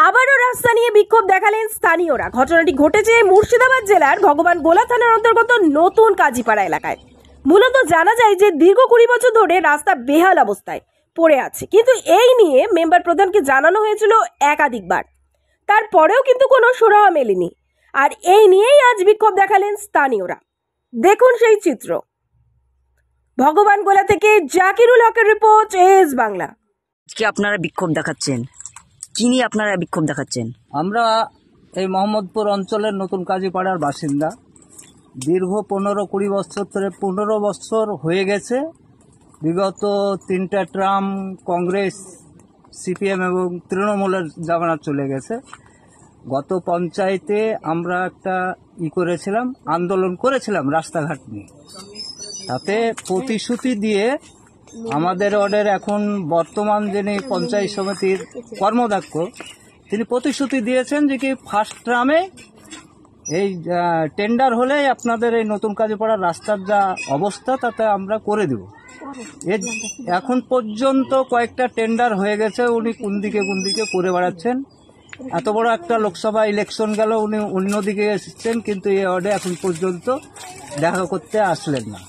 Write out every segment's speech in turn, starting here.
আবারও রাস্তা নিয়ে বিক্ষোভ দেখালেন স্থানীয়রা। ঘটনাটি ঘটেছে মুর্শিদাবাদ জেলার ভগবান গোলা থানার অন্তর্গত নতুন কাজীপাড়া এলাকায়। মূলত জানা যায় যে দীর্ঘ 20 বছর ধরে রাস্তা বেহাল অবস্থায় পড়ে আছে, কিন্তু এই নিয়ে মেম্বার প্রধানকে জানানো হয়েছিল একাধিকবার, তারপরেও কিন্তু কোনো সুরাহা মেলেনি। আর এই নিয়েই আজ বিক্ষোভ দেখালেন স্থানীয়রা। দেখুন সেই চিত্র। ভগবান গোলা থেকে জাকিরুল হকের রিপোর্ট, এস বাংলা। আজকে আপনারা বিক্ষোভ দেখাচ্ছেন, কি নিয়ে আপনারা বিক্ষোভ দেখাচ্ছেন? আমরা এই মোহাম্মদপুর অঞ্চলের নতুন কাজীপাড়ার বাসিন্দা। দীর্ঘ 15-20 বছর ধরে 15 বছর হয়ে গেছে। বিগত 3টা ট্রাম কংগ্রেস, সিপিএম এবং তৃণমূলের জামানা চলে গেছে। গত পঞ্চায়েতে আমরা একটা করেছিলাম, আন্দোলন করেছিলাম রাস্তাঘাট নিয়ে। তাতে প্রতিশ্রুতি দিয়ে আমাদের ওয়ার্ডের এখন বর্তমান যিনি পঞ্চায়েত সমিতির কর্মদক্ষ, তিনি প্রতিশ্রুতি দিয়েছেন যে কি ফার্স্ট ট্রামে এই টেন্ডার হলে আপনাদের এই নতুন কাজীপাড়ার রাস্তার যা অবস্থা তাতে আমরা করে দেব। এখন পর্যন্ত কয়েকটা টেন্ডার হয়ে গেছে, উনি কোন দিকে করে বেড়াচ্ছেন। এত বড় একটা লোকসভা ইলেকশন গেল, উনি অন্যদিকে এসেছেন, কিন্তু এই ওয়ার্ডে এখন পর্যন্ত দেখা করতে আসলেন না।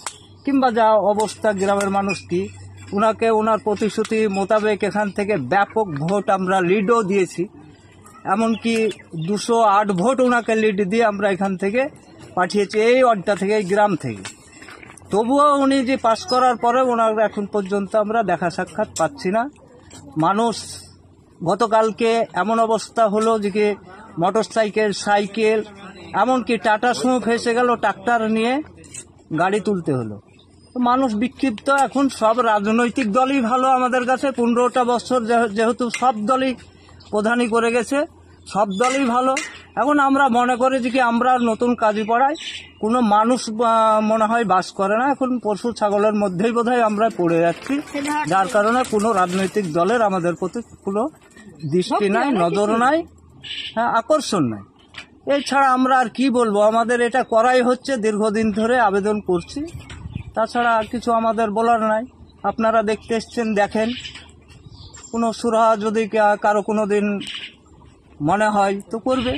কিংবা যা অবস্থা গ্রামের মানুষ কি, ওনাকে ওনার প্রতিশ্রুতি মোতাবেক এখান থেকে ব্যাপক ভোট আমরা লিডও দিয়েছি। এমনকি 208 ভোট ওনাকে লিড দিয়ে আমরা এখান থেকে পাঠিয়েছি, এই ওয়ার্ডটা থেকে, এই গ্রাম থেকে। তবুও উনি যে পাস করার পরে ওনার এখন পর্যন্ত আমরা দেখা সাক্ষাৎ পাচ্ছি না। মানুষ গতকালকে এমন অবস্থা হলো যে কি মোটর সাইকেল এমনকি টাটা সুমো ফেসে গেল, ট্রাক্টর নিয়ে গাড়ি তুলতে হলো। মানুষ বিক্ষিপ্ত। এখন সব রাজনৈতিক দলই ভালো আমাদের কাছে। 15টা বছর যেহেতু সব দলই প্রধানই করে গেছে, সব দলই ভালো। এখন আমরা মনে করি যে কি আমরা নতুন কাজীপাড়ায় কোনো মানুষ মনে হয় বাস করে না। এখন পশু ছাগলের মধ্যেই বোধহয় আমরা পড়ে যাচ্ছি, যার কারণে কোনো রাজনৈতিক দলের আমাদের প্রতি কোনো দৃষ্টি নাই, নজর নাই, আকর্ষণ নাই। এছাড়া আমরা আর কি বলবো, আমাদের এটা করাই হচ্ছে, দীর্ঘদিন ধরে আবেদন করছি। তাছাড়া আর কিছু আমাদের বলার নাই। আপনারা দেখতে এসছেন, দেখেন। কোনো সুরাহা যদি কারো কোনো দিন মনে হয় তো করবে,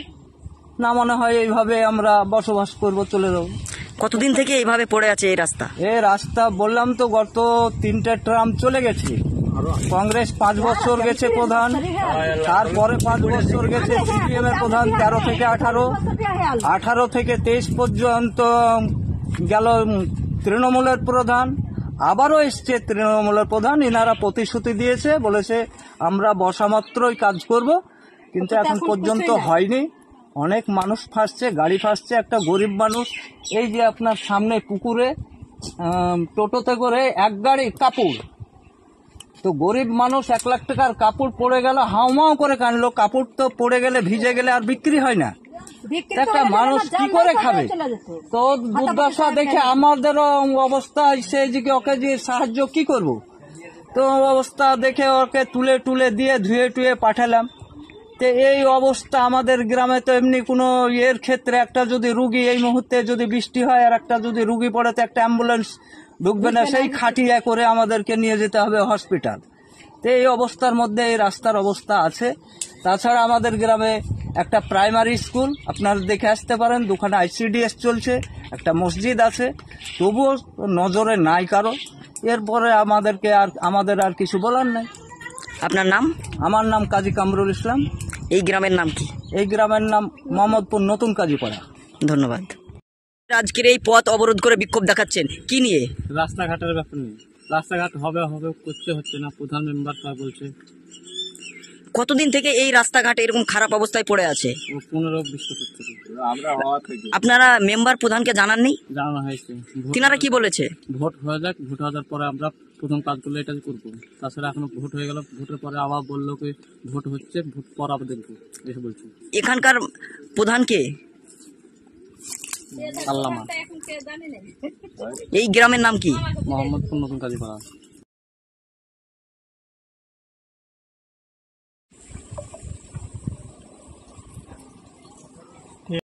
না মনে হয় এইভাবে আমরা বসবাস করব, চলে যাবো। কতদিন থেকে এইভাবে পড়ে আছে এই রাস্তা? এই রাস্তা বললাম তো, গত 3টা ট্রাম চলে গেছে। কংগ্রেস 5 বছর গেছে প্রধান, তারপরে 5 বছর গেছে সিপিএম এর প্রধান, 13 থেকে 18 থেকে 23 পর্যন্ত গেল তৃণমূলের প্রধান, আবারও এসছে তৃণমূলের প্রধান। এনারা প্রতিশ্রুতি দিয়েছে, বলেছে আমরা বসা মাত্রই কাজ করব, কিন্তু এখন পর্যন্ত হয়নি। অনেক মানুষ ফাঁসছে, গাড়ি ফাঁসছে। একটা গরিব মানুষ, এই যে আপনার সামনে পুকুরে টোটোতে করে এক গাড়ি কাপড়, তো গরিব মানুষ 1 লাখ টাকার কাপড় পড়ে গেল, হাউমাউ করে কানলো। কাপড় তো পড়ে গেলে, ভিজে গেলে আর বিক্রি হয় না, একটা মানুষ কি করে খাবে? তো দুর্দশা দেখে আমাদেরও অবস্থা সে যে ওকে যে সাহায্য কি করব, তো অবস্থা দেখে ওকে তুলে দিয়ে ধুয়ে পাঠালাম। তো এই অবস্থা আমাদের গ্রামে। তো এমনি কোনো এর ক্ষেত্রে একটা যদি রুগী এই মুহূর্তে যদি বৃষ্টি হয় আর একটা যদি রুগী পড়ে, তো একটা অ্যাম্বুলেন্স ঢুকবে না, সেই খাটিয়া করে আমাদেরকে নিয়ে যেতে হবে হসপিটাল। তো এই অবস্থার মধ্যে এই রাস্তার অবস্থা আছে। তাছাড়া আমাদের গ্রামে একটা প্রাইমারি স্কুল আপনারা দেখে আসতে পারেন, 2খানা ICDS চলছে, একটা মসজিদ আছে, তবুও নজরে নাই কারো। এরপরে আমাদের আর কিছু বলার নাই। আপনার নাম? আমার নাম কাজী কামরুল ইসলাম। এই গ্রামের নাম কি? এই গ্রামের নাম মোহাম্মদপুর নতুন কাজীপাড়া। ধন্যবাদ। আজকের এই পথ অবরোধ করে বিক্ষোভ দেখাচ্ছেন কি নিয়ে? রাস্তাঘাটের ব্যাপার নেই, রাস্তাঘাট হবে হচ্ছে না, প্রধান মেম্বার তা বলছে। কতদিন থেকে এই রাস্তাঘাট এরকম খারাপ অবস্থায় পড়ে আছে? 15-20 বছর থেকে। আপনারা মেম্বার প্রধানকে জানাননি? জানানো হয়েছে, তিনারা কি বলেছে? ভোট হয়ে যাক, ভোট হয়ে যাওয়ার পরে আমরা প্রথম কাজগুলো এটা করবো। তাছাড়া এখনো ভোট হয়ে গেল, ভোটের পরে আবার বললো কি ভোট হচ্ছে, ভোট পর আবার দেখবো, এসে বলছে। এখানকার প্রধানকে আল্লামা। এই গ্রামের নাম কি? মোহাম্মদপুর নতুন কাজীপাড়া।